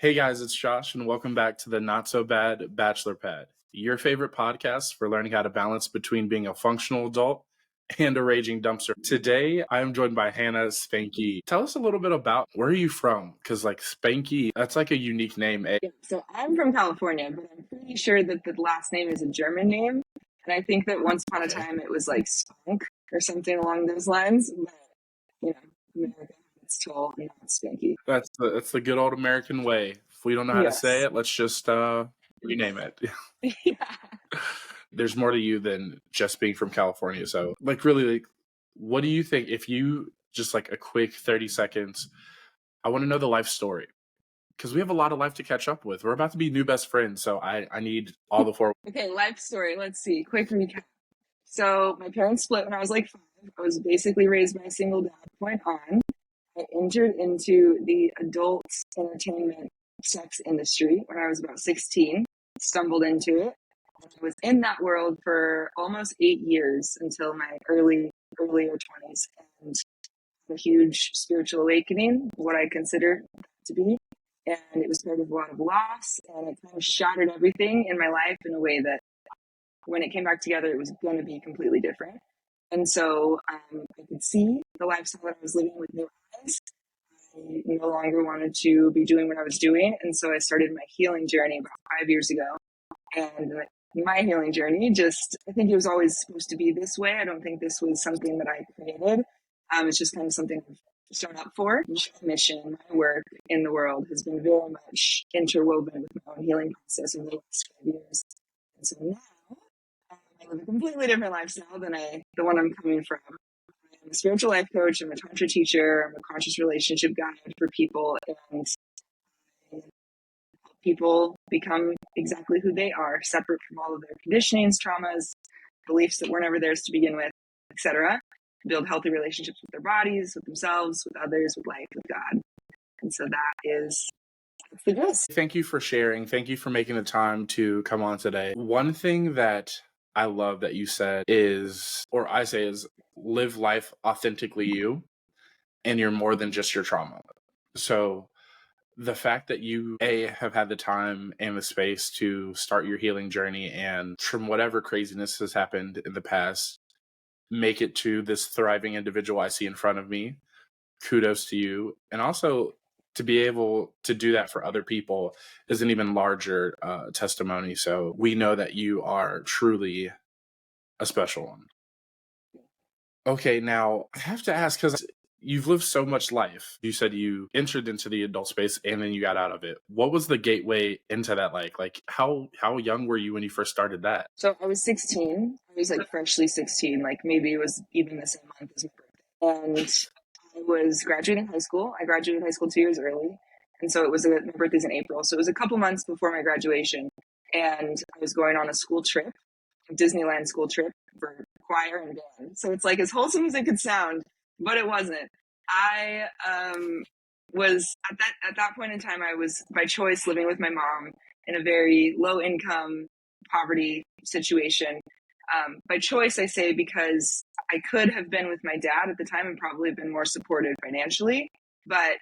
Hey guys, it's Josh, and welcome back to the Not So Bad Bachelor Pad, your favorite podcast for learning how to balance between being a functional adult and a raging dumpster. Today, I am joined by Hannah Spanke. Tell us a little bit about where are you from? Because Spanke, that's like a unique name. Yeah, so I'm from California, but I'm pretty sure that the last name is a German name. And I think that once upon a time it was like Spunk or something along those lines. But, America had its toll and now it's Spanky. That's the good old American way. If we don't know how to say Yes. it, let's just rename it. Yeah. There's more to you than just being from California. So, really, what do you think if you just like a quick 30 seconds? I want to know the life story because we have a lot of life to catch up with. We're about to be new best friends, so I need all the four. Okay, life story. Let's see. Quick recap. So my parents split when I was like 5. I was basically raised by a single dad point on. I entered into the adult entertainment sex industry when I was about 16, stumbled into it. I was in that world for almost 8 years until my earlier 20s, and a huge spiritual awakening, what I consider that to be. And it was part of a lot of loss, and it kind of shattered everything in my life in a way that when it came back together, it was going to be completely different. And so I could see the lifestyle that I was living with new eyes. I no longer wanted to be doing what I was doing. And so I started my healing journey about 5 years ago. And my healing journey I think it was always supposed to be this way. I don't think this was something that I created. It's just kind of something I've shown up for. My mission, my work in the world has been very much interwoven with my own healing process over the last 5 years. And so now I live a completely different lifestyle than the one I'm coming from. I'm a spiritual life coach. I'm a tantra teacher. I'm a conscious relationship guide for people, and I help people become exactly who they are, separate from all of their conditionings, traumas, beliefs that were never theirs to begin with, etc. Build healthy relationships with their bodies, with themselves, with others, with life, with God. And so that's the gist. Thank you for sharing. Thank you for making the time to come on today. One thing that I love that you said is live life authentically you, and you're more than just your trauma. So the fact that you have had the time and the space to start your healing journey, and from whatever craziness has happened in the past, make it to this thriving individual I see in front of me. Kudos to you. And also to be able to do that for other people is an even larger testimony. So we know that you are truly a special one. Okay, now I have to ask, because you've lived so much life. You said you entered into the adult space and then you got out of it. What was the gateway into that like? Like how young were you when you first started that? So I was 16. I was like freshly 16, like maybe it was even the same month as my birthday. And I was graduating high school. I graduated high school 2 years early. And so my birthday's in April. So it was a couple months before my graduation. And I was going on a school trip, a Disneyland school trip for choir and band. So it's like as wholesome as it could sound, but it wasn't. I was at that point in time, I was by choice living with my mom in a very low income poverty situation. By choice, I say, because I could have been with my dad at the time and probably been more supported financially, but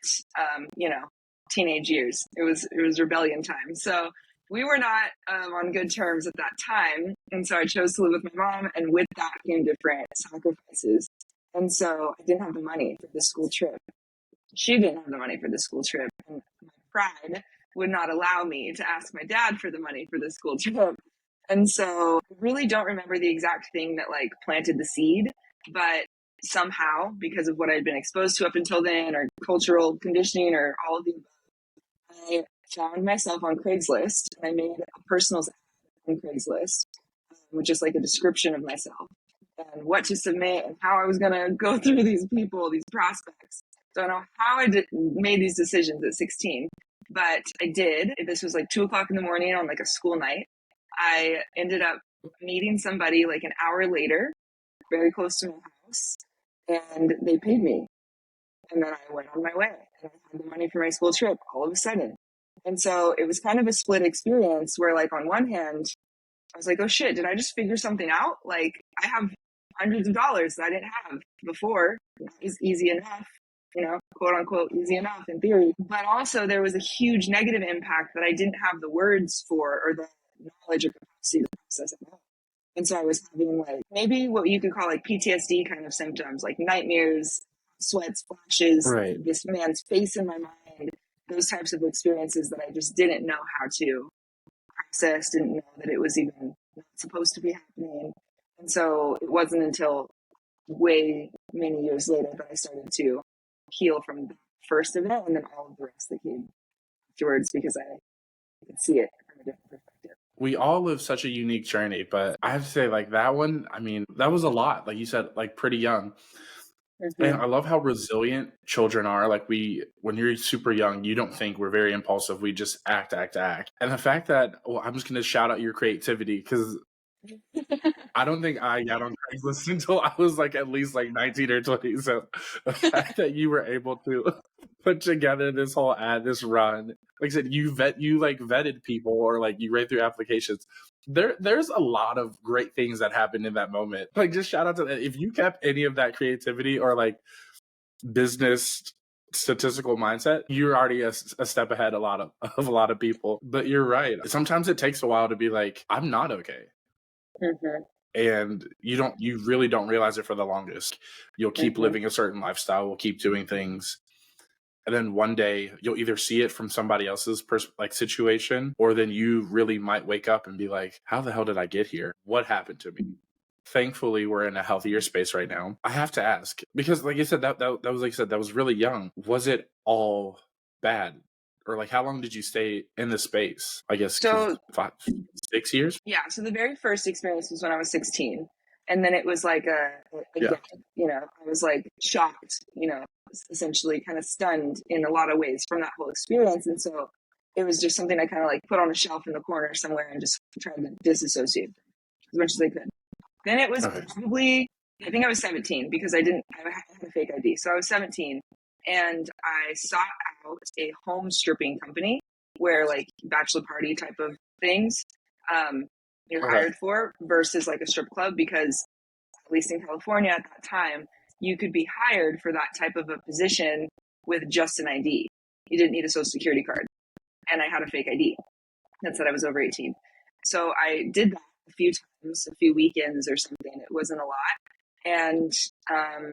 teenage years, it was rebellion time. So we were not on good terms at that time. And so I chose to live with my mom, and with that came different sacrifices. And so I didn't have the money for the school trip. She didn't have the money for the school trip. And my pride would not allow me to ask my dad for the money for the school trip. And so I really don't remember the exact thing that like planted the seed, but somehow, because of what I'd been exposed to up until then, or cultural conditioning, or all of the above, I found myself on Craigslist, and I made a personals ad on Craigslist, which is like a description of myself and what to submit and how I was going to go through these people, these prospects. Don't know how I made these decisions at 16, but I did. This was like 2:00 in the morning on like a school night. I ended up meeting somebody like an hour later, very close to my house, and they paid me. And then I went on my way, and I had the money for my school trip all of a sudden. And so it was kind of a split experience where, like, on one hand, I was like, oh shit, did I just figure something out? Like, I have hundreds of dollars that I didn't have before. It was easy enough quote unquote easy enough in theory. But also there was a huge negative impact that I didn't have the words for or the knowledge or capacity to process at all. And so I was having like maybe what you could call like PTSD kind of symptoms, like nightmares, sweats, flashes, Right. this man's face in my mind, those types of experiences that I just didn't know how to process, didn't know that it was even not supposed to be happening. And so it wasn't until way many years later that I started to heal from the first event and then all of the rest that came afterwards because I could see it from a different perspective. We all live such a unique journey, but I have to say, like, that one, I mean, that was a lot. Like you said, like, pretty young. And Mm-hmm. I love how resilient children are. Like, when you're super young, you don't think we're very impulsive. We just act, act, act. And the fact that, well, I'm just going to shout out your creativity because I don't think I got on Craigslist until I was like at least like 19 or 20. So the fact that you were able to put together this whole ad, this run, like I said, you vetted people or like you read through applications. There's a lot of great things that happened in that moment. Like just shout out to that. If you kept any of that creativity or like business statistical mindset, you're already a step ahead of a lot of people. But you're right. Sometimes it takes a while to be like, I'm not okay. Mm-hmm. And you really don't realize it for the longest. You'll keep Mm-hmm. living a certain lifestyle, will keep doing things, and then one day you'll either see it from somebody else's situation, or then you really might wake up and be like, how the hell did I get here? What happened to me? Thankfully we're in a healthier space right now. I have to ask, because like you said, that was, like you said, that was really young. Was it all bad? Or like, how long did you stay in the space? I guess So 6 years. yeah, so the very first experience was when I was 16. And then it was like Yeah. I was like shocked, essentially kind of stunned in a lot of ways from that whole experience. And so it was just something I kind of like put on a shelf in the corner somewhere and just tried to disassociate as much as I could. Then it was Okay. probably, I think I was 17 because I had a fake ID. So I was 17 and I sought out a home stripping company where like bachelor party type of things you're Okay. hired for versus like a strip club, because at least in California at that time, you could be hired for that type of a position with just an ID. You didn't need a social security card. And I had a fake ID that said I was over 18. So I did that a few times, a few weekends or something. It wasn't a lot. And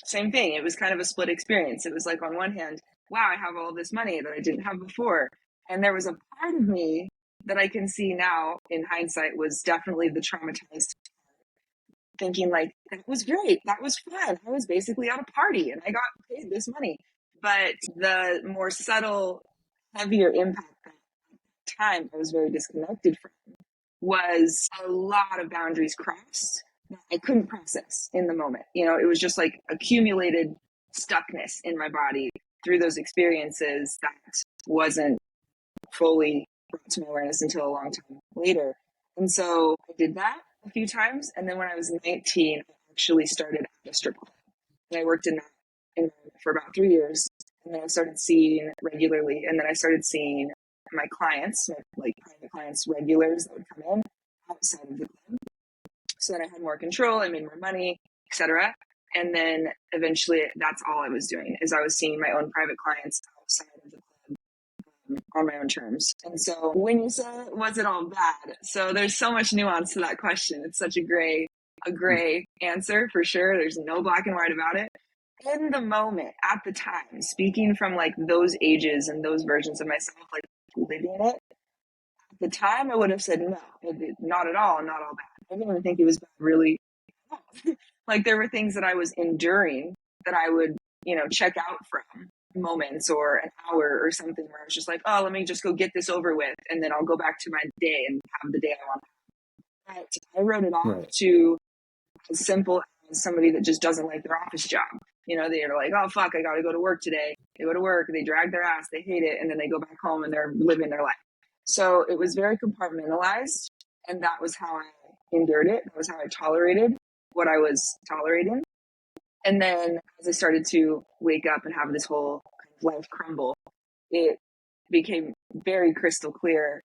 same thing, it was kind of a split experience. It was like, on one hand, wow, I have all this money that I didn't have before. And there was a part of me that I can see now in hindsight was definitely the traumatized, thinking like, that was great, that was fun, I was basically at a party and I got paid this money. But the more subtle, heavier impact that time I was very disconnected from was a lot of boundaries crossed that I couldn't process in the moment. It was just like accumulated stuckness in my body through those experiences that wasn't fully brought to my awareness until a long time later. And so I did that a few times. And then when I was 19, I actually started at a strip club. And I worked in that environment for about 3 years. And then I started seeing regularly. And then I started seeing my clients, my like private clients, regulars that would come in outside of the club, so that I had more control, I made more money, etc. And then eventually that's all I was doing, is I was seeing my own private clients outside of the club on my own terms. And so when you say, was it all bad? So there's so much nuance to that question. It's such a gray answer for sure. There's no black and white about it. In the moment, at the time, speaking from like those ages and those versions of myself, like living it, at the time I would have said no, not at all, not all bad. I didn't even think it was bad, really. Like there were things that I was enduring that I would, check out from moments or an hour or something, where I was just like, oh, let me just go get this over with, and then I'll go back to my day and have the day I want. But I wrote it off Right. to as simple as somebody that just doesn't like their office job. They're like, oh, fuck, I got to go to work today. They go to work, they drag their ass, they hate it, and then they go back home and they're living their life. So it was very compartmentalized, and that was how I endured it. That was how I tolerated what I was tolerating. And then as I started to wake up and have this whole life crumble, it became very crystal clear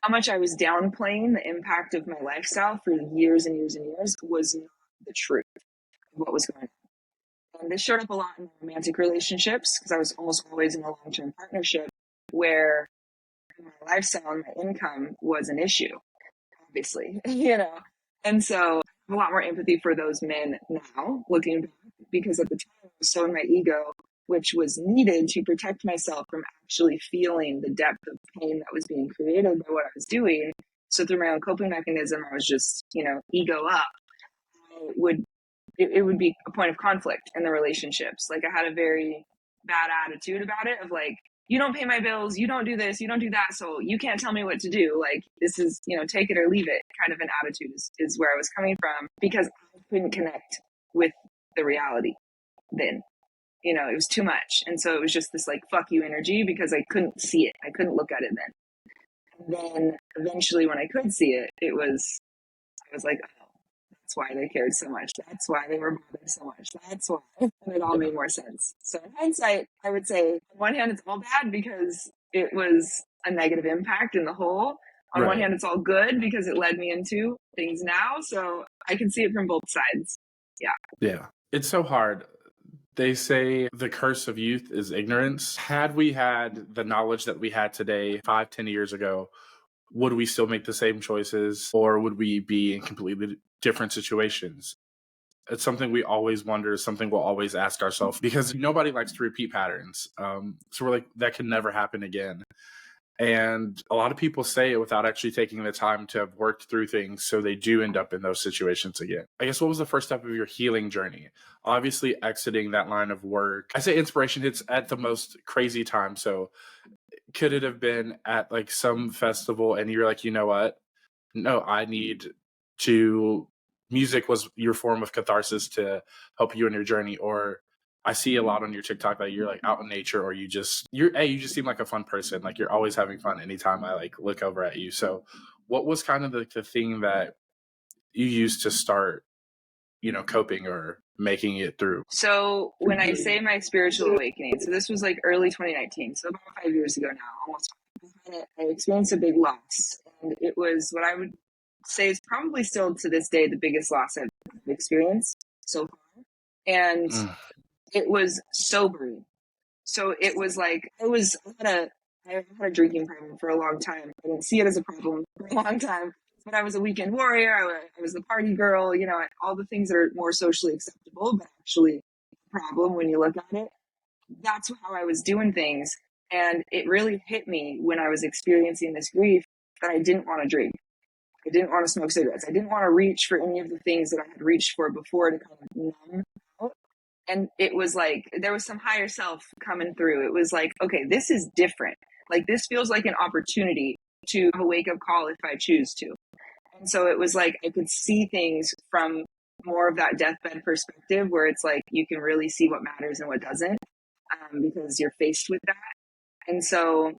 how much I was downplaying the impact of my lifestyle for years and years and years was not the truth of what was going on. And this showed up a lot in romantic relationships because I was almost always in a long-term partnership where my lifestyle and my income was an issue, obviously, And so I have a lot more empathy for those men now, looking back, because at the time I was so in my ego, which was needed to protect myself from actually feeling the depth of pain that was being created by what I was doing. So through my own coping mechanism, I was just, ego up. It would be a point of conflict in the relationships. Like I had a very bad attitude about it of like, you don't pay my bills, you don't do this, you don't do that, so you can't tell me what to do. Like this is, take it or leave it kind of an attitude is where I was coming from, because I couldn't connect with the reality then. It was too much. And so it was just this like fuck you energy because I couldn't see it. I couldn't look at it then. And then eventually when I could see it, I was like, oh, that's why they cared so much. That's why they were bothered so much. That's why. And it all made more sense. So in hindsight, I would say on one hand, it's all bad because it was a negative impact in the whole. On one hand, it's all good because it led me into things now. So I can see it from both sides. Yeah. Yeah. It's so hard. They say the curse of youth is ignorance. Had we had the knowledge that we had today 5-10 years ago, would we still make the same choices, or would we be in completely different situations? It's something we always wonder, something we'll always ask ourselves, because nobody likes to repeat patterns. So we're like, that can never happen again. And a lot of people say it without actually taking the time to have worked through things, so they do end up in those situations again. I guess, what was the first step of your healing journey? Obviously, exiting that line of work. I say inspiration hits at the most crazy time. So could it have been at like some festival and you're like, you know what? No, I need to, music was your form of catharsis to help you in your journey. Or I see a lot on your TikTok that you're like out in nature, or you just seem like a fun person. Like you're always having fun anytime I like look over at you. So what was kind of the thing that you used to start, coping or making it through? So when I say my spiritual awakening, so this was like early 2019, so about 5 years ago now, almost. I experienced a big loss, and it was what I would say is probably still to this day the biggest loss I've experienced so far. And it was sobering. So it was like I had a drinking problem for a long time. I didn't see it as a problem for a long time, but I was a weekend warrior. I was the party girl, all the things that are more socially acceptable, but actually a problem when you look at it. That's how I was doing things. And it really hit me when I was experiencing this grief that I didn't want to drink. I didn't want to smoke cigarettes. I didn't want to reach for any of the things that I had reached for before to kind of numb out. And it was like, there was some higher self coming through. It was like, okay, this is different. Like, this feels like an opportunity to have a wake up call if I choose to. And so it was like, I could see things from more of that deathbed perspective, where it's like, you can really see what matters and what doesn't, because you're faced with that. And so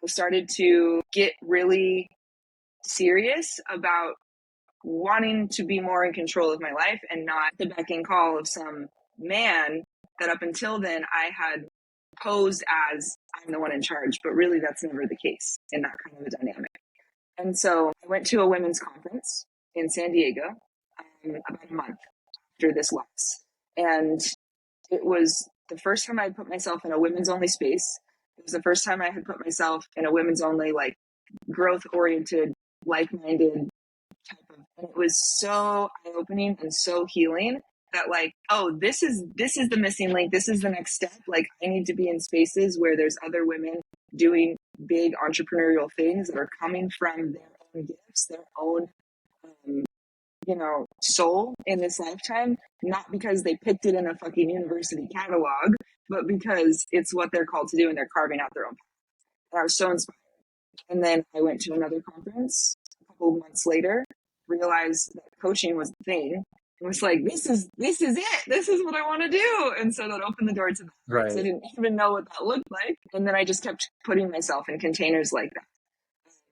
I started to get really serious about wanting to be more in control of my life and not the beck and call of some man that up until then I had posed as I'm the one in charge, but really that's never the case in that kind of a dynamic. And so I went to a women's conference in San Diego about a month after this loss. And it was the first time I had put myself in a women's only space. It was the first time I had put myself in a women's only, like, growth oriented, like-minded type of, and it was so eye-opening and so healing that, like, oh, this is the missing link. This is the next step. Like, I need to be in spaces where there's other women doing big entrepreneurial things that are coming from their own gifts, their own soul in this lifetime, not because they picked it in a fucking university catalog, but because it's what they're called to do and they're carving out their own path. And I was so inspired. And then I went to another conference a couple of months later, realized that coaching was the thing. It was like, this is it. This is what I want to do. And so that opened the door to that. Right. So I didn't even know what that looked like. And then I just kept putting myself in containers like that,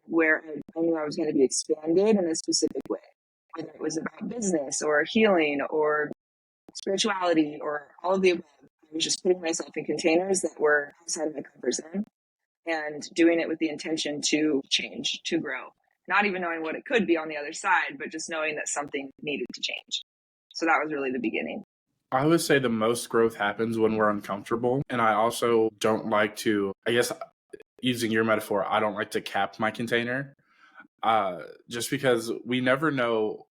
where I knew I was going to be expanded in a specific way, whether it was about business or healing or spirituality or all of the above. I was just putting myself in containers that were outside of my comfort zone and doing it with the intention to change, to grow, not even knowing what it could be on the other side, but just knowing that something needed to change. So that was really the beginning. I would say the most growth happens when we're uncomfortable. And I also don't like to, I guess, using your metaphor, I don't like to cap my container. Just because we never know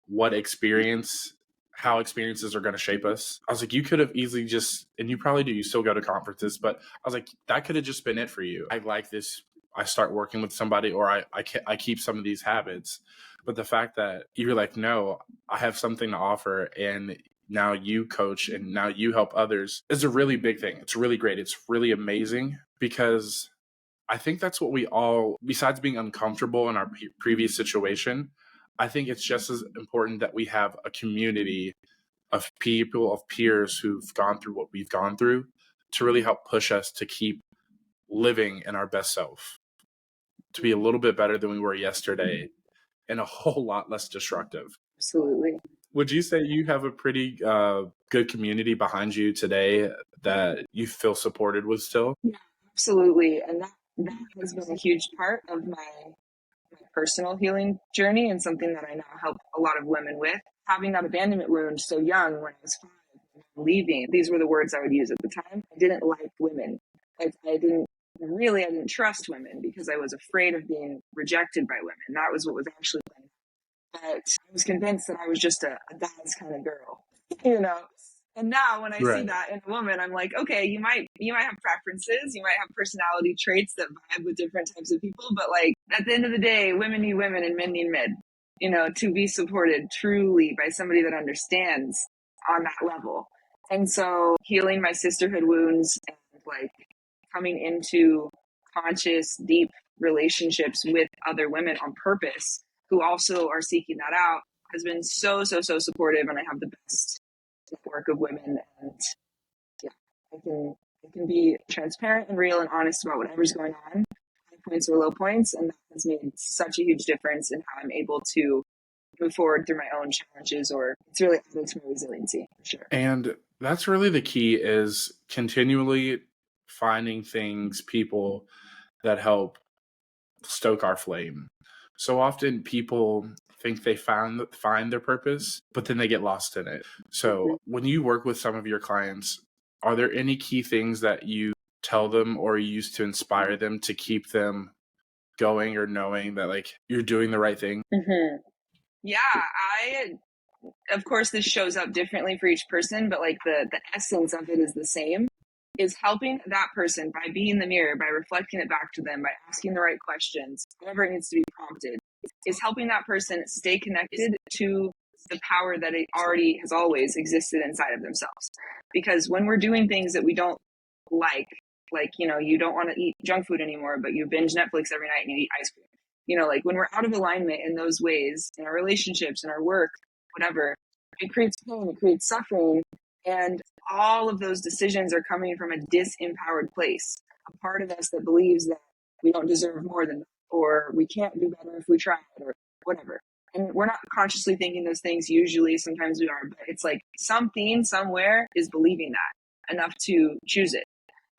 how experiences are going to shape us. I was like, you could have easily just, and you probably do, you still go to conferences, but I was like, that could have just been it for you. I like this. I start working with somebody, or I keep some of these habits. But the fact that you're like, no, I have something to offer, and now you coach and now you help others is a really big thing. It's really great. It's really amazing because I think that's what we all, besides being uncomfortable in our previous situation, I think it's just as important that we have a community of people, of peers who've gone through what we've gone through to really help push us to keep living in our best self, to be a little bit better than we were yesterday and a whole lot less destructive. Absolutely. Would you say you have a pretty good community behind you today that you feel supported with still? Yeah, absolutely. And that has been a huge part of my personal healing journey and something that I now help a lot of women with. Having that abandonment wound so young when I was 5, leaving, these were the words I would use at the time. I didn't like women. I didn't trust women because I was afraid of being rejected by women. That was what was actually going on. But I was convinced that I was just a guy's kind of girl, you know. And now when I see Right. that in a woman, I'm like, okay, you might have preferences, you might have personality traits that vibe with different types of people, but like at the end of the day, women need women and men need men, to be supported truly by somebody that understands on that level. And so healing my sisterhood wounds and like coming into conscious, deep relationships with other women on purpose who also are seeking that out has been so, so, so supportive. And I have the best network of women. And yeah, I can be transparent and real and honest about whatever's going on, high points or low points. And that has made such a huge difference in how I'm able to move forward through my own challenges, or it's really added to my resiliency for sure. And that's really the key, is continually finding things, people that help stoke our flame. So often people think they find their purpose, but then they get lost in it. So when you work with some of your clients, are there any key things that you tell them or use to inspire them to keep them going, or knowing that like you're doing the right thing? Mm-hmm. Yeah, of course, this shows up differently for each person, but like the essence of it is the same. Is helping that person by being the mirror, by reflecting it back to them, by asking the right questions, whatever it needs to be prompted, is helping that person stay connected to the power that it already has always existed inside of themselves. Because when we're doing things that we don't like, you don't want to eat junk food anymore, but you binge Netflix every night and you eat ice cream. Like when we're out of alignment in those ways, in our relationships, in our work, whatever, it creates pain, it creates suffering. And all of those decisions are coming from a disempowered place, a part of us that believes that we don't deserve more than that, or we can't do better if we tried, or whatever. And we're not consciously thinking those things usually. Sometimes we are, but it's like something somewhere is believing that enough to choose it.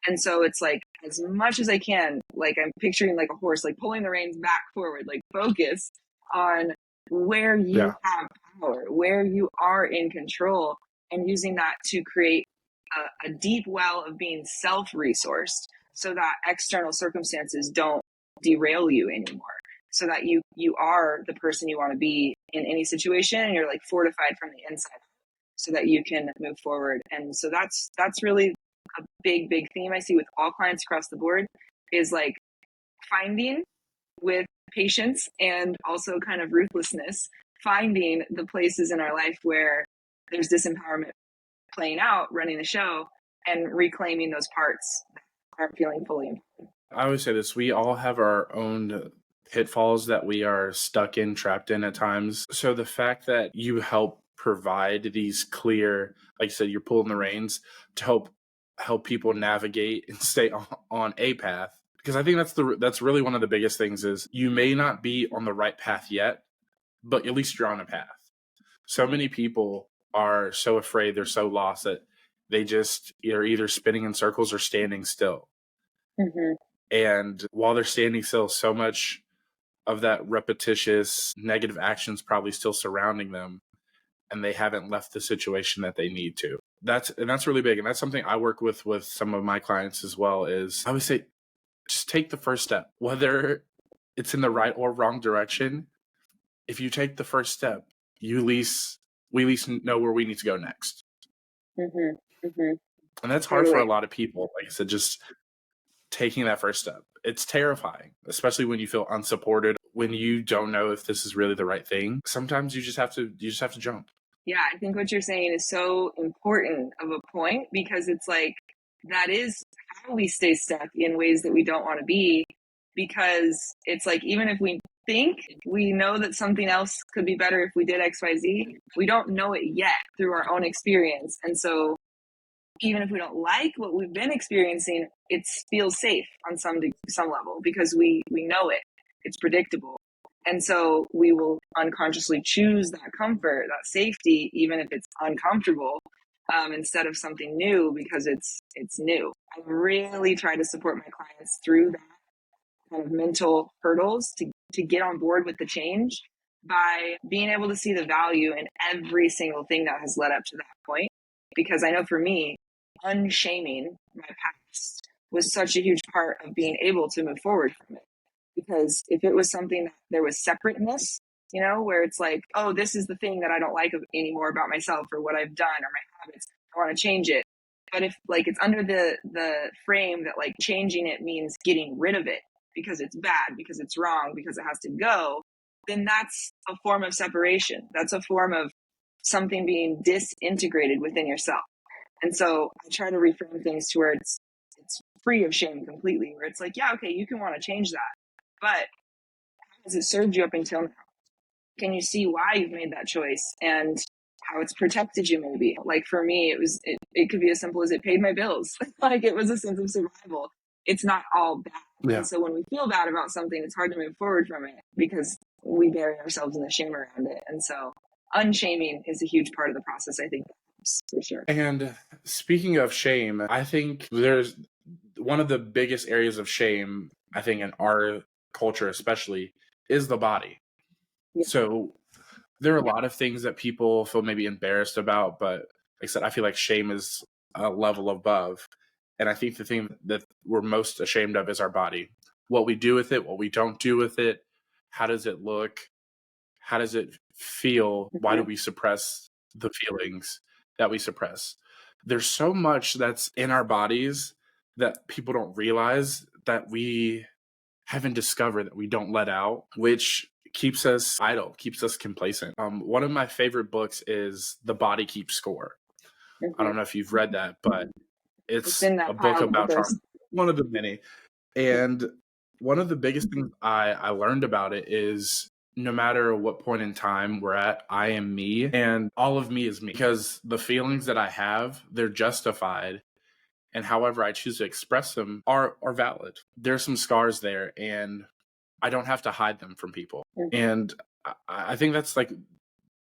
And so it's like, as much as I can, like I'm picturing like a horse, like pulling the reins back forward, like focus on where you Yeah. have power, where you are in control, and using that to create a deep well of being self-resourced so that external circumstances don't derail you anymore. So that you are the person you want to be in any situation, and you're like fortified from the inside so that you can move forward. And so that's really a big, big theme I see with all clients across the board, is like finding, with patience and also kind of ruthlessness, finding the places in our life where there's disempowerment playing out, running the show, and reclaiming those parts that aren't feeling fully empowered. I always say this, we all have our own pitfalls that we are stuck in, trapped in at times. So the fact that you help provide these clear, like you said, you're pulling the reins to help people navigate and stay on a path. Because I think that's really one of the biggest things, is you may not be on the right path yet, but at least you're on a path. So many people are so afraid, they're so lost that they just are either spinning in circles or standing still. Mm-hmm. And while they're standing still, so much of that repetitious negative actions probably still surrounding them. and they haven't left the situation that they need to. That's really big. And that's something I work with some of my clients as well, is I would say just take the first step, whether it's in the right or wrong direction. If you take the first step, we at least know where we need to go next. Mm-hmm. Mm-hmm. And that's hard for a lot of people. Like I said, just taking that first step. It's terrifying, especially when you feel unsupported, when you don't know if this is really the right thing. Sometimes you just have to jump. Yeah, I think what you're saying is so important of a point, because it's like that is how we stay stuck in ways that we don't want to be, because it's like even if we think we know that something else could be better if we did XYZ, we don't know it yet through our own experience. And so even if we don't like what we've been experiencing, it feels safe on some level, because we know it. It's predictable. And so we will unconsciously choose that comfort, that safety, even if it's uncomfortable, instead of something new, because it's new. I really try to support my clients through that kind of mental hurdles to get on board with the change by being able to see the value in every single thing that has led up to that point. Because I know for me, unshaming my past was such a huge part of being able to move forward from it. Because if it was something that there was separateness, where it's like, oh, this is the thing that I don't like anymore about myself, or what I've done, or my habits, I want to change it. But if like it's under the frame that like changing it means getting rid of it because it's bad, because it's wrong, because it has to go, then that's a form of separation. That's a form of something being disintegrated within yourself. And so I try to reframe things to where it's free of shame completely, where it's like, yeah, okay, you can want to change that, but how has it served you up until now? Can you see why you've made that choice and how it's protected you? Maybe like for me, it could be as simple as it paid my bills. Like it was a sense of survival. It's not all bad. Yeah. And so when we feel bad about something, it's hard to move forward from it because we bury ourselves in the shame around it. And so unshaming is a huge part of the process, I think, for sure. And speaking of shame, I think there's one of the biggest areas of shame, I think, in our culture especially, is the body. Yeah. So there are a lot of things that people feel maybe embarrassed about, but like I said, I feel like shame is a level above. And I think the thing that we're most ashamed of is our body. What we do with it, what we don't do with it, how does it look, how does it feel, why do we suppress the feelings that we suppress? There's so much that's in our bodies that people don't realize, that we haven't discovered, that we don't let out, which keeps us idle, keeps us complacent. One of my favorite books is The Body Keeps Score. I don't know if you've read that, but it's a book about trauma. One of the many. And one of the biggest things I learned about it is no matter what point in time we're at, I am me, and all of me is me, because the feelings that I have, they're justified. And however I choose to express them are valid. There's some scars there, and I don't have to hide them from people. And I think that's like, at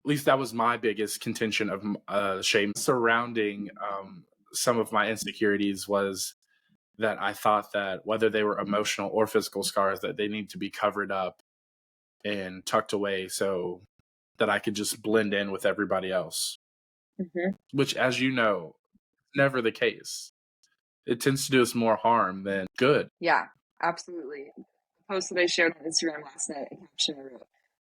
least that was my biggest contention of shame surrounding some of my insecurities, was that I thought that whether they were emotional or physical scars, that they need to be covered up and tucked away so that I could just blend in with everybody else. Which, as you know, never the case. It tends to do us more harm than good. Yeah, absolutely. The post that I shared on Instagram last night, a caption I wrote,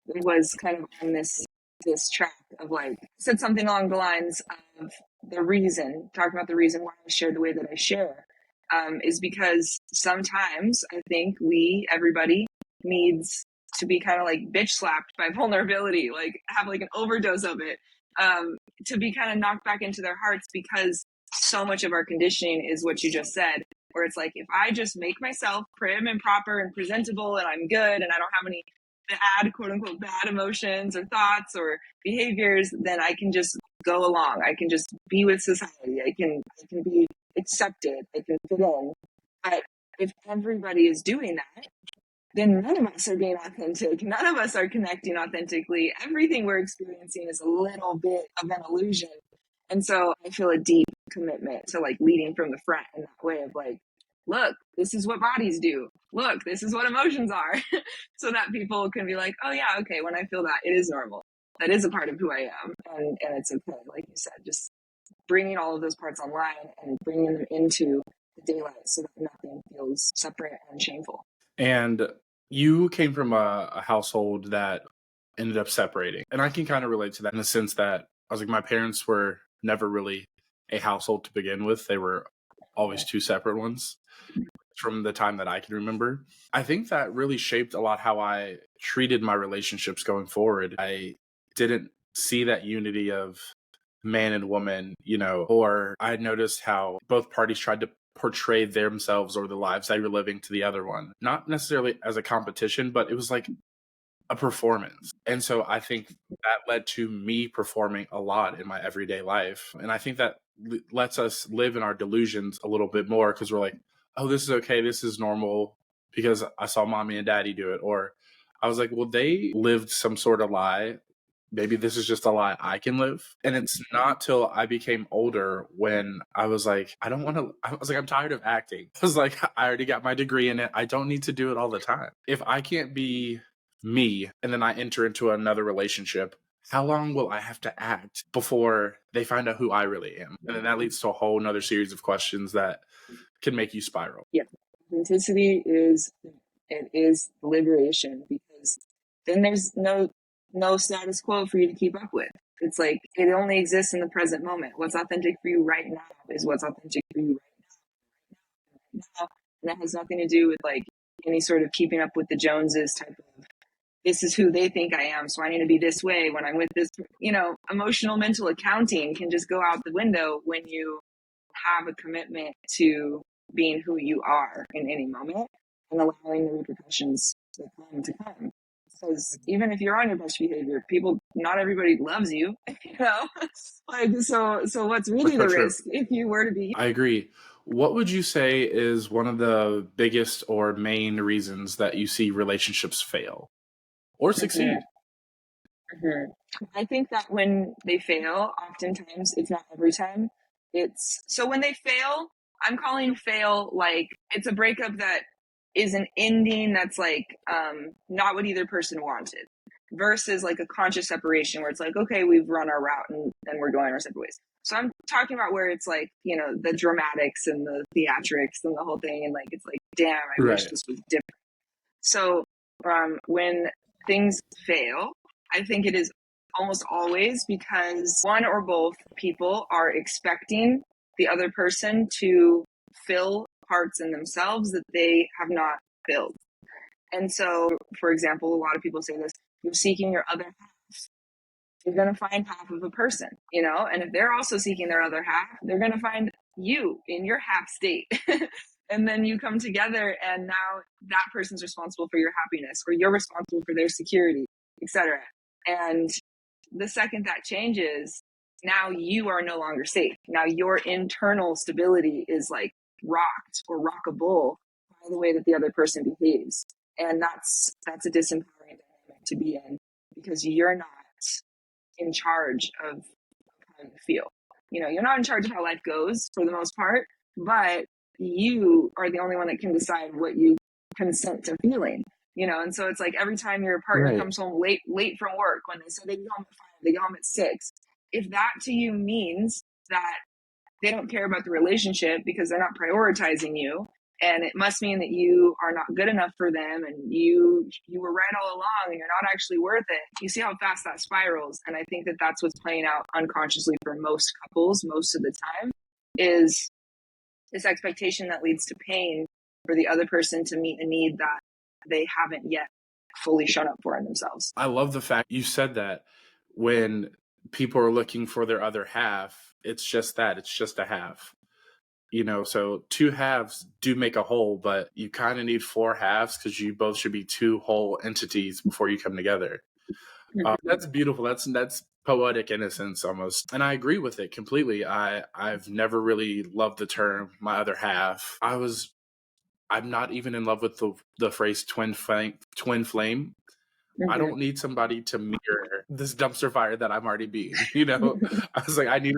it was kind of on this track of like, said something along the lines of talking about the reason why I share the way that I share, is because sometimes I think everybody needs to be kind of like bitch slapped by vulnerability, like have like an overdose of it, to be kind of knocked back into their hearts, because so much of our conditioning is what you just said, where it's like, if I just make myself prim and proper and presentable and I'm good and I don't have any bad, quote unquote, bad emotions or thoughts or behaviors, then I can just go along. I can just be with society. I can be accepted. I can fit in. But if everybody is doing that, then none of us are being authentic. None of us are connecting authentically. Everything we're experiencing is a little bit of an illusion. And so I feel a deep commitment to like leading from the front in that way of like, look, this is what bodies do. Look, this is what emotions are. So that people can be like, oh yeah, okay, when I feel that, it is normal. that is a part of who I am, and it's okay, like you said, just bringing all of those parts online and bringing them into the daylight so that nothing feels separate and shameful. And you came from a household that ended up separating. And I can kind of relate to that in the sense that I was like, my parents were never really a household to begin with. They were always two separate ones from the time that I can remember. I think that really shaped a lot how I treated my relationships going forward. I didn't see that unity of man and woman, or I noticed how both parties tried to portray themselves or the lives they were living to the other one, not necessarily as a competition, but it was like a performance. And so I think that led to me performing a lot in my everyday life. And I think that lets us live in our delusions a little bit more because we're like, oh, this is okay. This is normal because I saw mommy and daddy do it. Or I was like, well, they lived some sort of lie. Maybe this is just a lie I can live. And it's not till I became older when I was like, I'm tired of acting. I was like, I already got my degree in it. I don't need to do it all the time. If I can't be me and then I enter into another relationship, how long will I have to act before they find out who I really am? And then that leads to a whole nother series of questions that can make you spiral. Yeah. Authenticity is liberation, because then there's no status quo for you to keep up with. It's like it only exists in the present moment. What's authentic for you right now is what's authentic for you right now. And that has nothing to do with like any sort of keeping up with the Joneses type of, this is who they think I am, so I need to be this way when I'm with this. Emotional mental accounting can just go out the window when you have a commitment to being who you are in any moment and allowing the repercussions that come. Because even if you're on your best behavior, not everybody loves you, like, so what's really the risk if you were to be? I agree. What would you say is one of the biggest or main reasons that you see relationships fail or succeed? I think that when they fail, oftentimes, it's not every time. So when they fail, I'm calling fail like it's a breakup that is an ending that's like not what either person wanted, versus like a conscious separation where it's like, okay, we've run our route and we're going our separate ways. So I'm talking about where it's like, the dramatics and the theatrics and the whole thing, and like it's like, damn, I wish this was different. So when things fail, I think it is almost always because one or both people are expecting the other person to fill parts in themselves that they have not filled. And so, for example, a lot of people say this, you're seeking your other half. You're going to find half of a person, and if they're also seeking their other half, they're going to find you in your half state. And then you come together, and now that person's responsible for your happiness, or you're responsible for their security, etc. And the second that changes, now you are no longer safe. Now your internal stability is like rocked or rockable by the way that the other person behaves. And that's a disempowering dynamic to be in, because you're not in charge of how you feel. You're not in charge of how life goes for the most part, but you are the only one that can decide what you consent to feeling. And so it's like every time your partner comes home late from work, when they say they get home at 5, they get home at 6. If that to you means that they don't care about the relationship because they're not prioritizing you, and it must mean that you are not good enough for them, and you were right all along, and you're not actually worth it. You see how fast that spirals. And I think that that's what's playing out unconsciously for most couples most of the time, is this expectation that leads to pain for the other person to meet a need that they haven't yet fully shown up for in themselves. I love the fact you said that when people are looking for their other half, it's just that, it's just a half. So 2 halves do make a whole, but you kind of need 4 halves because you both should be 2 whole entities before you come together. That's beautiful. That's poetic innocence almost. And I agree with it completely. I've never really loved the term my other half. I'm not even in love with the phrase twin flame. I don't need somebody to mirror this dumpster fire that I'm already being, I was like, I need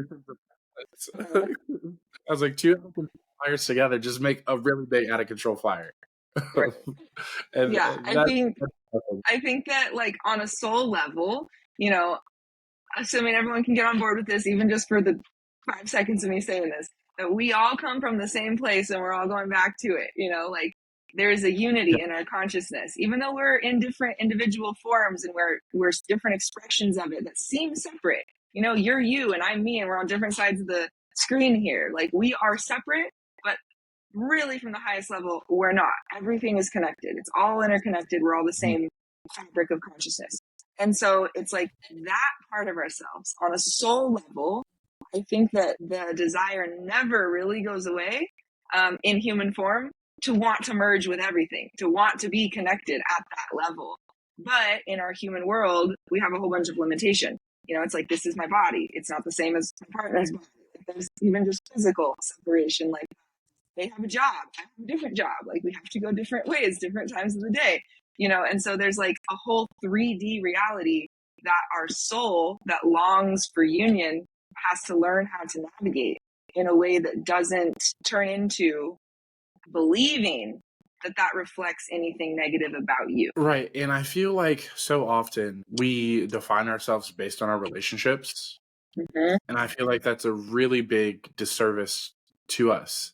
I was like, 2 fires together just make a really big out of control fire. Right. I think that like on a soul level, assuming everyone can get on board with this, even just for the 5 seconds of me saying this, that we all come from the same place and we're all going back to it. Like there's a unity in our consciousness, even though we're in different individual forms and we're different expressions of it that seem separate. You're you and I'm me, and we're on different sides of the screen here. Like we are separate, but really from the highest level, we're not. Everything is connected. It's all interconnected. We're all the same fabric of consciousness. And so it's like that part of ourselves on a soul level. I think that the desire never really goes away in human form to want to merge with everything, to want to be connected at that level. But in our human world, we have a whole bunch of limitation. It's like, this is my body. It's not the same as my partner's body. There's even just physical separation. Like they have a job, I have a different job. Like we have to go different ways, different times of the day. And so there's like a whole 3D reality that our soul that longs for union has to learn how to navigate in a way that doesn't turn into believing that reflects anything negative about you. Right. And I feel like so often we define ourselves based on our relationships. Mm-hmm. And I feel like that's a really big disservice to us.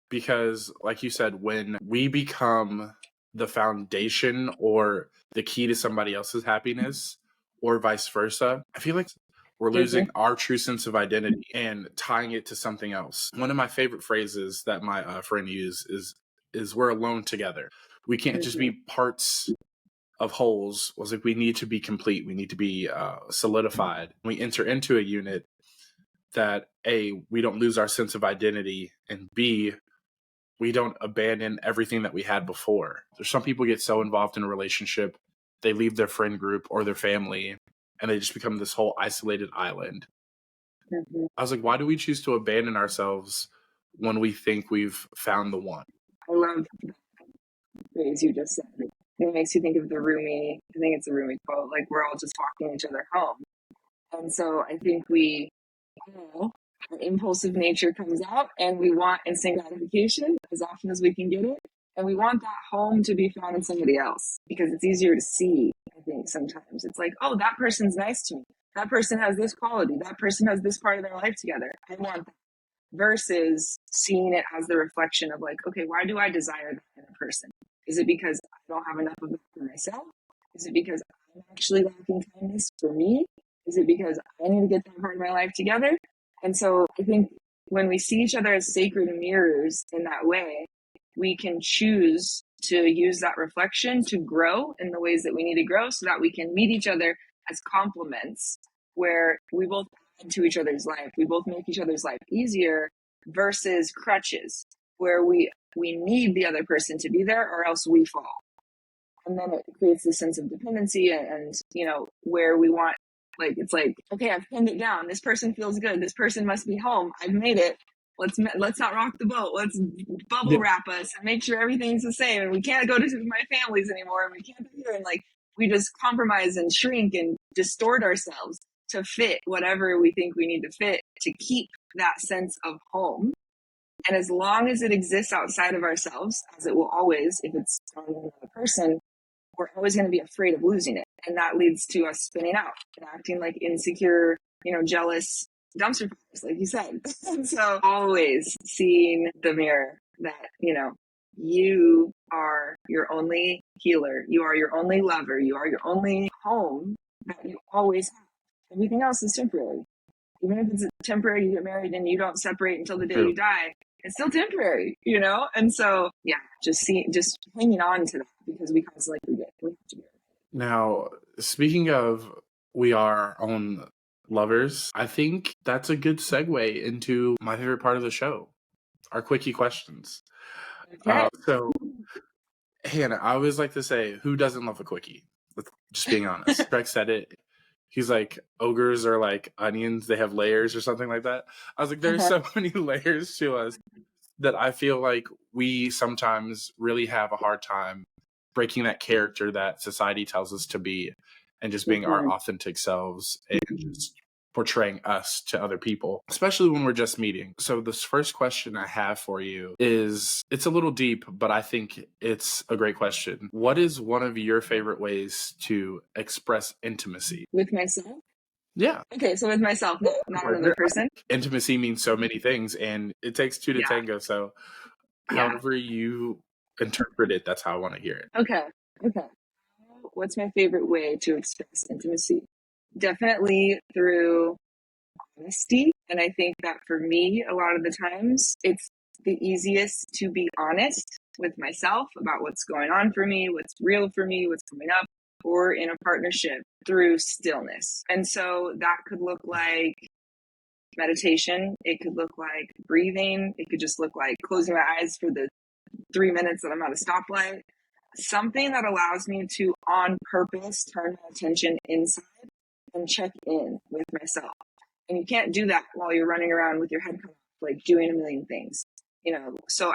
Because, like you said, when we become the foundation or the key to somebody else's happiness or vice versa, I feel like we're losing our true sense of identity and tying it to something else. One of my favorite phrases that my friend used is we're alone together. We can't just be parts of wholes. Was like, we need to be complete. We need to be solidified. We enter into a unit that A, we don't lose our sense of identity, and B, we don't abandon everything that we had before. There's some people get so involved in a relationship, they leave their friend group or their family, and they just become this whole isolated island. Mm-hmm. I was like, why do we choose to abandon ourselves when we think we've found the one? I love the phrase you just said. It makes you think of the Rumi, I think it's a Rumi quote, like we're all just walking each other home. And so I think our impulsive nature comes out and we want instant gratification as often as we can get it. And we want that home to be found in somebody else because it's easier to see, I think, sometimes. It's like, oh, that person's nice to me. That person has this quality. That person has this part of their life together. I want that. Versus seeing it as the reflection of like, okay, why do I desire that in a person? Is it because I don't have enough of that for myself? Is it because I'm actually lacking kindness for me? Is it because I need to get that part of my life together? And so I think when we see each other as sacred mirrors in that way, we can choose to use that reflection to grow in the ways that we need to grow so that we can meet each other as complements where we both add to each other's life. We both make each other's life easier versus crutches where we need the other person to be there or else we fall. And then it creates this sense of dependency and where we want, like, it's like, okay, I've pinned it down. This person feels good. This person must be home. I've made it. Let's not rock the boat. Let's bubble wrap us and make sure everything's the same. And we can't go to my families anymore. And we can't be here. And like, we just compromise and shrink and distort ourselves to fit whatever we think we need to fit to keep that sense of home. And as long as it exists outside of ourselves, as it will always, if it's from another person, we're always going to be afraid of losing it. And that leads to us spinning out and acting like insecure, jealous dumpster fires, like you said. And so always seeing the mirror that, you are your only healer. You are your only lover. You are your only home that you always have. Everything else is temporary. Even if it's temporary, you get married and you don't separate until the day you die. It's still temporary, And so, just hanging on to that because we constantly forget. We have to be. Now, speaking of we are our own lovers, I think that's a good segue into my favorite part of the show, our quickie questions. Okay. So, Hannah, I always like to say, who doesn't love a quickie? Just being honest. Greg said it. He's like, ogres are like onions. They have layers or something like that. I was like, there's so many layers to us that I feel like we sometimes really have a hard time breaking that character that society tells us to be and just being our authentic selves and just portraying us to other people, especially when we're just meeting. So this first question I have for you it's a little deep, but I think it's a great question. What is one of your favorite ways to express intimacy? With myself? Yeah. Okay, so with myself, not another person. Intimacy means so many things, and it takes two to Yeah, tango. So, yeah. however you interpret it, that's how I want to hear it. Okay, okay. What's my favorite way to express intimacy? Definitely through honesty. And I think that for me, a lot of the times, it's the easiest to be honest with myself about what's going on for me, what's real for me, what's coming up, or in a partnership through stillness. And so that could look like meditation. It could look like breathing. It could just look like closing my eyes for the 3 minutes that I'm at a stoplight. Something that allows me to, on purpose, turn my attention inside and check in with myself. And you can't do that while you're running around with your head cut off, like doing a million things. So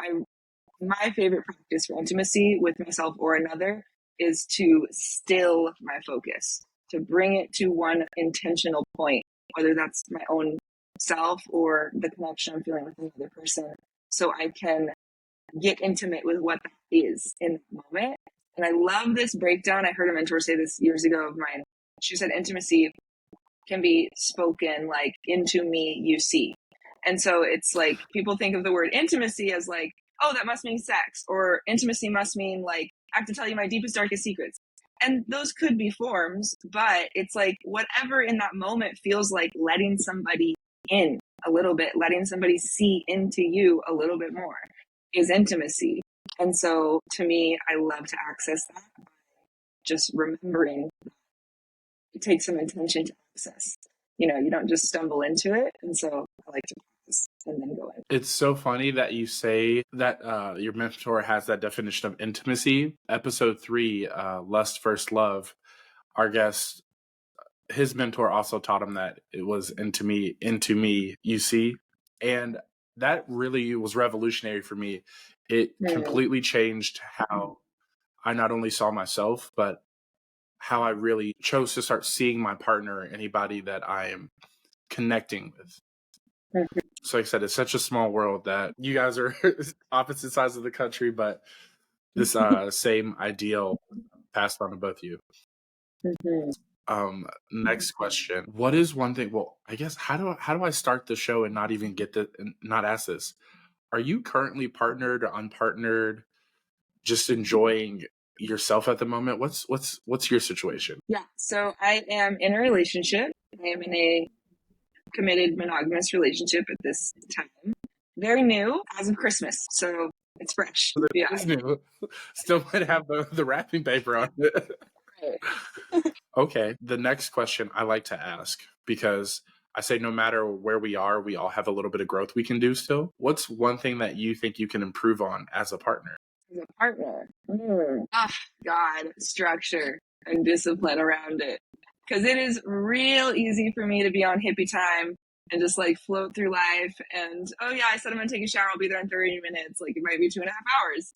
my favorite practice for intimacy with myself or another is to still my focus, to bring it to one intentional point, whether that's my own self or the connection I'm feeling with another person, so I can get intimate with what that is in that moment. And I love this breakdown. I heard a mentor say this years ago of mine. She said intimacy can be spoken like, into me you see. And so it's like people think of the word intimacy as like, oh, that must mean sex, or intimacy must mean like, I have to tell you my deepest, darkest secrets. And those could be forms, but it's like whatever in that moment feels like letting somebody in a little bit, letting somebody see into you a little bit more is intimacy. And so to me, I love to access that by just remembering it takes some intention to access. You don't just stumble into it. And so I like to practice and then go in. It's so funny that you say that your mentor has that definition of intimacy. Episode 3, Lust First Love, our guest, his mentor also taught him that it was into me, you see. And that really was revolutionary for me. It completely changed how I not only saw myself, but how I really chose to start seeing my partner, anybody that I am connecting with. So like I said, it's such a small world that you guys are opposite sides of the country, but this same ideal passed on to both of you. Next question. What is one thing? Well, I guess how do I start the show and not even not ask this? Are you currently partnered or unpartnered? Just enjoying yourself at the moment? What's your situation? Yeah. So I am in a relationship. I am in a committed monogamous relationship at this time. Very new as of Christmas. So it's fresh. Yeah. It's new. Still might have the wrapping paper on it. Okay. The next question I like to ask, because I say no matter where we are, we all have a little bit of growth we can do still. What's one thing that you think you can improve on as a partner? As a partner. God, structure and discipline around it. Because it is real easy for me to be on hippie time and just like float through life. And oh, yeah, I said I'm going to take a shower. I'll be there in 30 minutes. Like it might be 2.5 hours.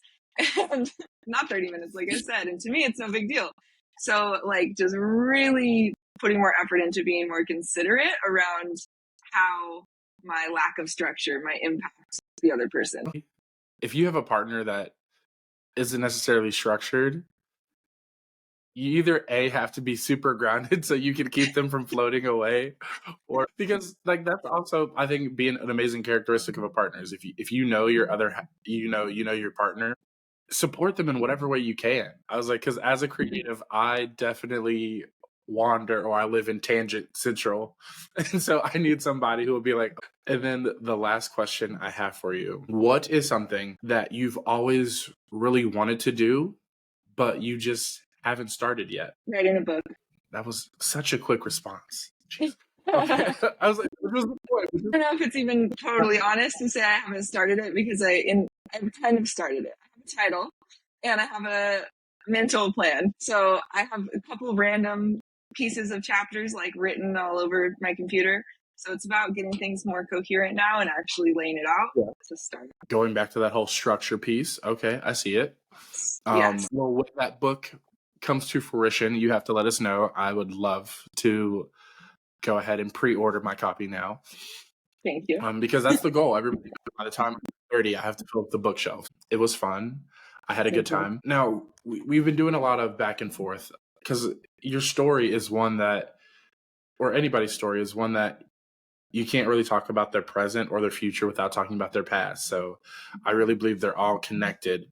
And not 30 minutes, like I said. And to me, it's no big deal. So, like, just really putting more effort into being more considerate around how my lack of structure might impact the other person. If you have a partner that isn't necessarily structured, you either have to be super grounded so you can keep them from floating away, or because like that's also I think being an amazing characteristic of a partner is if you know your other you know your partner, support them in whatever way you can. I was like, because as a creative, I definitely wander or I live in tangent central, and so I need somebody who will be like. And then the last question I have for you: what is something that you've always really wanted to do, but you just haven't started yet? Writing a book. That was such a quick response. Jeez. Okay. I was like, what was the point? I don't know if it's even totally honest to say I haven't started it because I've kind of started it. I have a title and I have a mental plan. So I have a couple of random pieces of chapters like written all over my computer. So it's about getting things more coherent now and actually laying it out to start. Going back to that whole structure piece. Okay, I see it. Yes. Well, when that book comes to fruition, you have to let us know. I would love to go ahead and pre-order my copy now. Thank you. Because that's the goal. Everybody, by the time I'm 30, I have to fill up the bookshelf. It was fun. I had a good time. Now, we've been doing a lot of back and forth because your story is one that or anybody's story is one that you can't really talk about their present or their future without talking about their past. So I really believe they're all connected.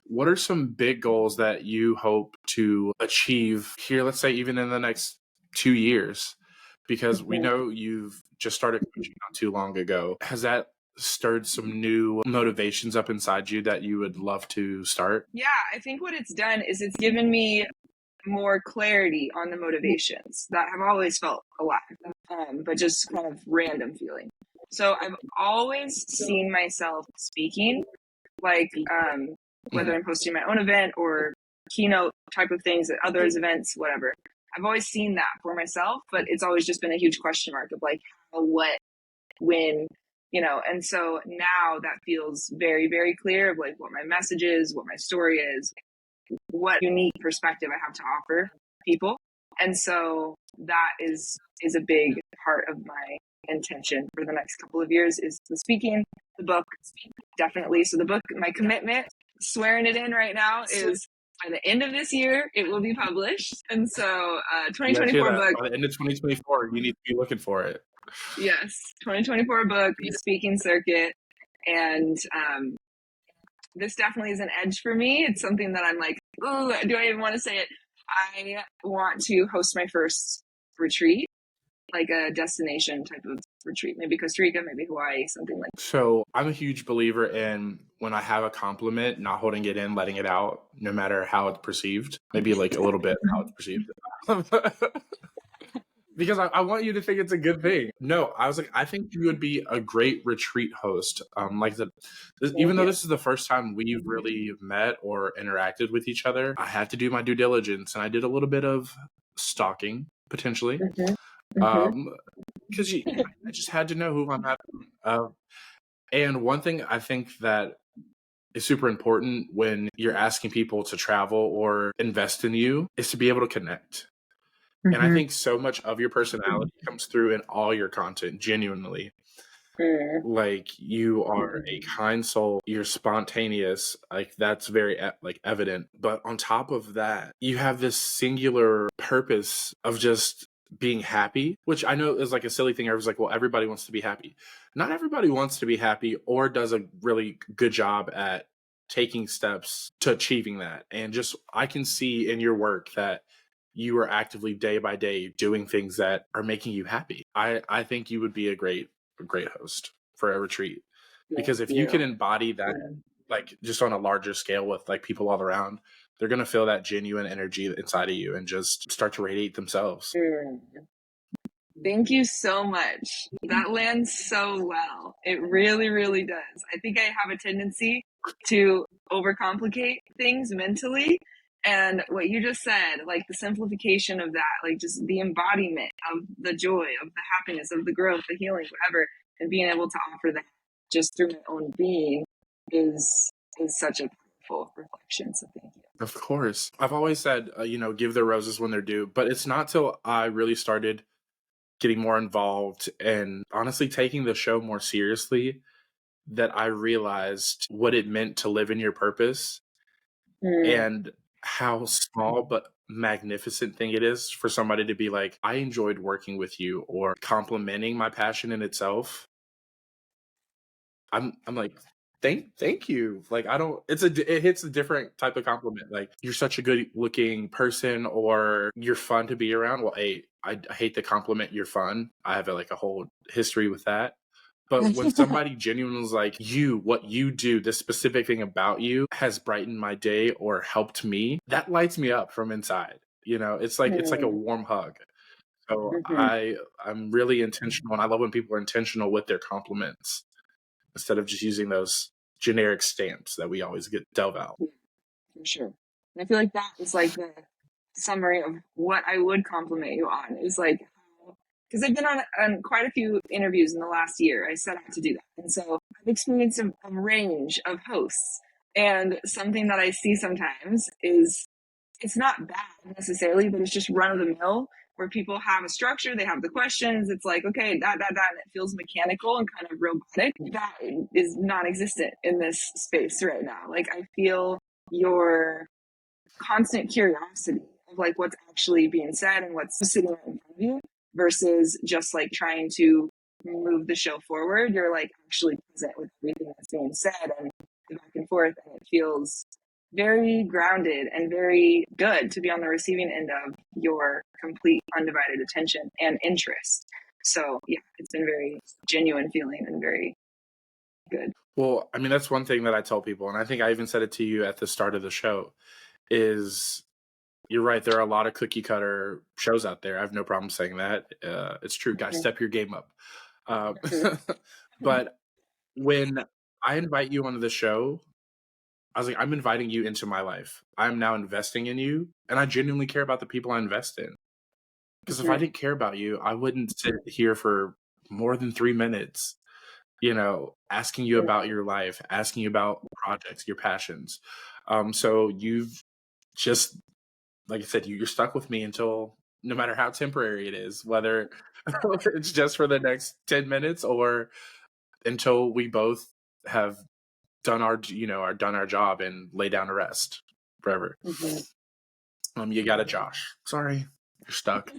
What are some big goals that you hope to achieve here, let's say even in the next 2 years? Because we know you've just started coaching not too long ago. Has that stirred some new motivations up inside you that you would love to start? Yeah, I think what it's done is it's given me more clarity on the motivations that have always felt alive, but just kind of random feeling. So I've always seen myself speaking, like whether I'm hosting my own event or keynote type of things at others' events, whatever. I've always seen that for myself, but it's always just been a huge question mark of like how, what, when, and so now that feels very, very clear of like what my message is, what my story is, what unique perspective I have to offer people. And so that is a big part of my intention for the next couple of years is the speaking, the book, definitely. So the book, my commitment, swearing it in right now, is by the end of this year, it will be published. And so 2024 book. By the end of 2024, you need to be looking for it. Yes, 2024 book, speaking circuit. And this definitely is an edge for me. It's something that I'm like, oh, do I even want to say it? I want to host my first retreat, like a destination type of retreat, maybe Costa Rica, maybe Hawaii, something like that. So I'm a huge believer in when I have a compliment, not holding it in, letting it out, no matter how it's perceived. Maybe like a little bit how it's perceived. Because I want you to think it's a good thing. No, I was like, I think you would be a great retreat host. Even though this is the first time we've really met or interacted with each other, I had to do my due diligence and I did a little bit of stalking potentially. Because I just had to know who I'm at. And one thing I think that is super important when you're asking people to travel or invest in you is to be able to connect. And I think so much of your personality comes through in all your content, genuinely. Like you are a kind soul, you're spontaneous, like that's very evident. But on top of that, you have this singular purpose of just being happy, which I know is like a silly thing. I was like, well, everybody wants to be happy. Not everybody wants to be happy or does a really good job at taking steps to achieving that. And just I can see in your work that you are actively day by day doing things that are making you happy. I think you would be a great host for a retreat, because if you can embody that, like just on a larger scale with like people all around, they're going to feel that genuine energy inside of you and just start to radiate themselves. Thank you so much. That lands so well. It really, really does. I think I have a tendency to overcomplicate things mentally. And what you just said, like the simplification of that, like just the embodiment of the joy, of the happiness, of the growth, the healing, whatever, and being able to offer that just through my own being is such a powerful reflection. So thank you. Of course. I've always said, give the roses when they're due, but it's not till I really started getting more involved and honestly taking the show more seriously that I realized what it meant to live in your purpose and how small but magnificent thing it is for somebody to be like, I enjoyed working with you, or complimenting my passion in itself. I'm like, thank you. Like, it hits a different type of compliment. Like, you're such a good looking person, or you're fun to be around. Well, I hate the compliment you're fun. I have a whole history with that. But when somebody genuinely is like, what you do, this specific thing about you has brightened my day or helped me, that lights me up from inside. It's like a warm hug. So I'm really intentional, and I love when people are intentional with their compliments instead of just using those generic stamps that we always get dealt out. For sure. And I feel like that is like the summary of what I would compliment you on, is like, because I've been on quite a few interviews in the last year. I set out to do that. And so I've experienced a range of hosts. And something that I see sometimes is it's not bad necessarily, but it's just run of the mill, where people have a structure, they have the questions. It's like, okay, that, and it feels mechanical and kind of robotic. That is non-existent in this space right now. Like, I feel your constant curiosity of like what's actually being said and what's sitting right in front of you versus just like trying to move the show forward. You're like actually present with everything that's being said and the back and forth, and it feels very grounded and very good to be on the receiving end of your complete undivided attention and interest. So yeah, it's been very genuine feeling and very good. Well, I mean, that's one thing that I tell people, and I think I even said it to you at the start of the show, is you're right. There are a lot of cookie cutter shows out there. I have no problem saying that. It's true, guys. Step your game up. But when I invite you onto the show, I was like, I'm inviting you into my life. I'm now investing in you, and I genuinely care about the people I invest in. Because if I didn't care about you, I wouldn't sit here for more than 3 minutes, asking you about your life, asking you about projects, your passions. So you've just, like I said, you're stuck with me until, no matter how temporary it is, whether it's just for the next 10 minutes or until we both have done our job and lay down to rest forever. You got it, Josh. Sorry, you're stuck.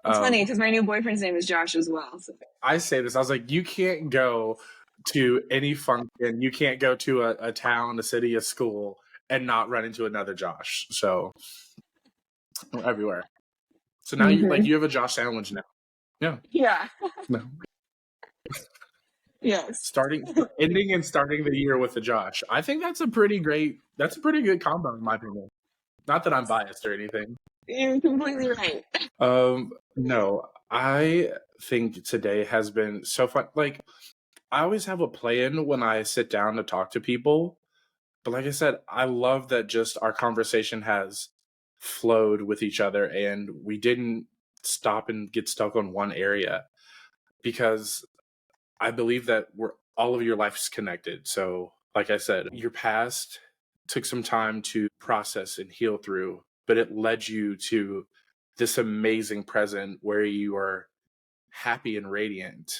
It's funny because my new boyfriend's name is Josh as well. So. I say this, I was like, you can't go to any function, you can't go to a town, a city, a school, and not run into another Josh. So everywhere. So now you have a Josh sandwich now. Yeah. Yeah. No. Yes. Ending and starting the year with a Josh. I think that's a pretty good combo in my opinion. Not that I'm biased or anything. You're completely right. No, I think today has been so fun. Like, I always have a plan when I sit down to talk to people. But like I said, I love that just our conversation has flowed with each other and we didn't stop and get stuck on one area, because I believe that all of your life is connected. So like I said, your past took some time to process and heal through, but it led you to this amazing present where you are happy and radiant,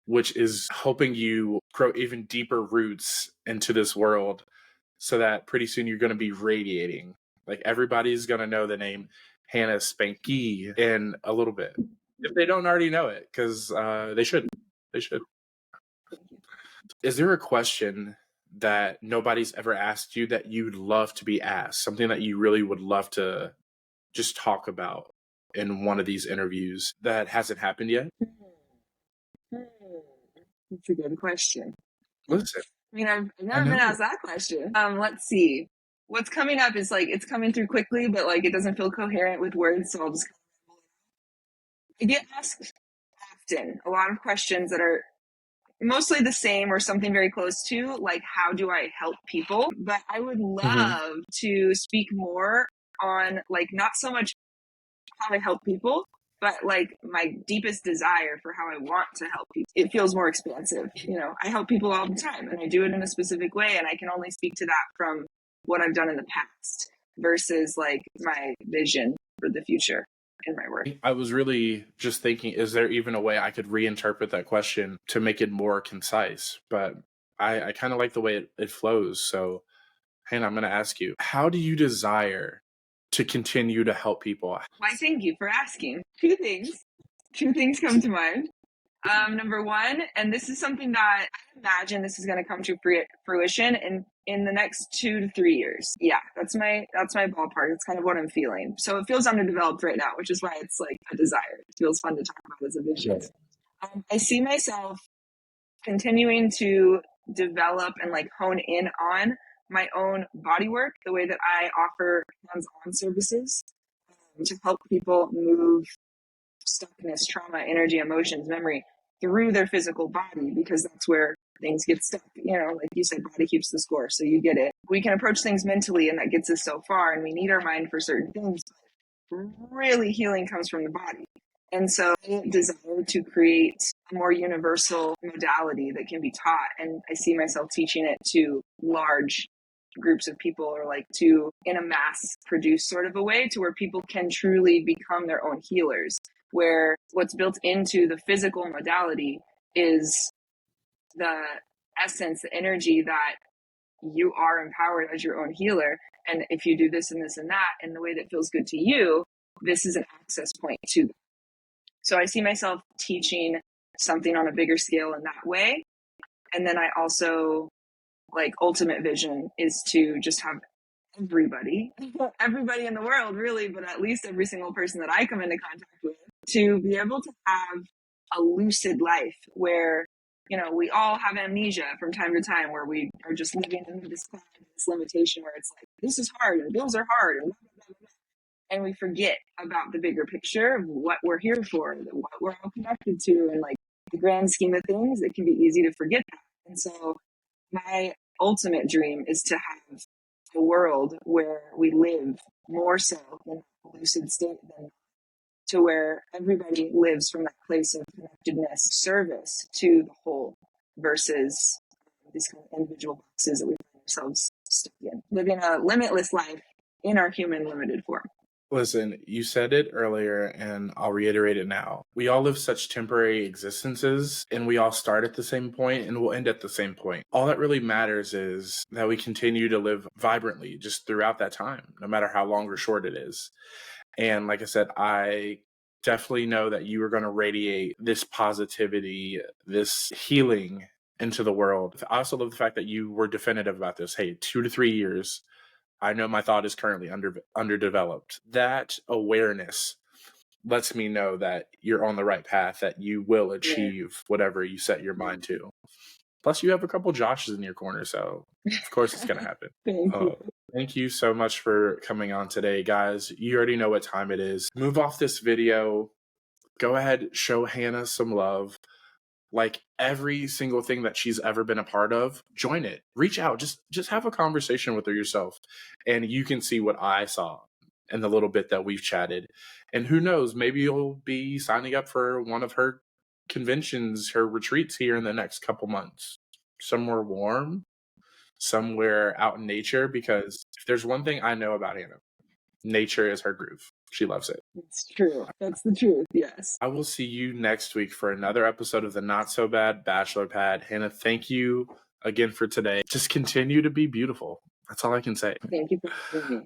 which is helping you grow even deeper roots into this world so that pretty soon you're going to be radiating. Like, everybody's going to know the name Hannah Spanke in a little bit, if they don't already know it, because they should. They should. Is there a question that nobody's ever asked you that you'd love to be asked? Something that you really would love to just talk about in one of these interviews that hasn't happened yet? That's a good question. Listen, I mean, I've never been asked that question. Let's see. What's coming up is like, it's coming through quickly, but like it doesn't feel coherent with words, so I'll just. I get asked often a lot of questions that are mostly the same or something very close to, like, how do I help people? But I would love to speak more on, like, not so much how I help people, but like my deepest desire for how I want to help people. It feels more expansive. I help people all the time and I do it in a specific way, and I can only speak to that from what I've done in the past versus like my vision for the future in my work. I was really just thinking, is there even a way I could reinterpret that question to make it more concise? But I kind of like the way it flows. So, Hannah, I'm going to ask you, how do you desire to continue to help people? Why, thank you for asking. Two things come to mind. Number one, and this is something that I imagine this is going to come to fruition in the next 2 to 3 years. Yeah, that's my ballpark. It's kind of what I'm feeling. So it feels underdeveloped right now, which is why it's like a desire. It feels fun to talk about as a vision. I see myself continuing to develop and like hone in on my own body work, the way that I offer hands-on services to help people move stuckness, trauma, energy, emotions, memory through their physical body, because that's where things get stuck. Like you said, body keeps the score. So you get it. We can approach things mentally and that gets us so far, and we need our mind for certain things, but really healing comes from the body. And so I desire to create a more universal modality that can be taught. And I see myself teaching it to large groups of people, or like to in a mass produced sort of a way, to where people can truly become their own healers, where what's built into the physical modality is the essence, the energy that you are empowered as your own healer. And if you do this and this and that in the way that feels good to you, this is an access point to that. So I see myself teaching something on a bigger scale in that way. And then I also, like, ultimate vision is to just have everybody, everybody in the world, really, but at least every single person that I come into contact with, to be able to have a lucid life where, you know, we all have amnesia from time to time, where we are just living in this cloud, this limitation where it's like, this is hard and bills are hard and blah, blah, blah, blah. And we forget about the bigger picture of what we're here for, what we're all connected to, and like the grand scheme of things. It can be easy to forget that. And so my ultimate dream is to have a world where we live more so in a lucid state than, to where everybody lives from that place of connectedness, service to the whole, versus these kind of individual boxes that we find ourselves stuck in, living a limitless life in our human limited form. Listen, you said it earlier, and I'll reiterate it now. We all live such temporary existences, and we all start at the same point and we'll end at the same point. All that really matters is that we continue to live vibrantly just throughout that time, no matter how long or short it is. And like I said, I definitely know that you are going to radiate this positivity, this healing into the world. I also love the fact that you were definitive about this. Hey, 2 to 3 years. I know my thought is currently underdeveloped. That awareness lets me know that you're on the right path, that you will achieve whatever you set your mind to. Plus, you have a couple Joshes in your corner, so of course it's going to happen. Thank you so much for coming on today, guys. You already know what time it is. Move off this video. Go ahead, show Hannah some love. Like every single thing that she's ever been a part of, join it. Reach out. Just have a conversation with her yourself. And you can see what I saw in the little bit that we've chatted. And who knows, maybe you'll be signing up for one of her conventions, her retreats here in the next couple months. Somewhere warm, somewhere out in nature, because if there's one thing I know about Hannah, nature is her groove. She loves it. It's true. That's the truth. Yes. I will see you next week for another episode of the Not So Bad Bachelor Pad. Hannah, thank you again for today. Just continue to be beautiful. That's all I can say. Thank you for having me.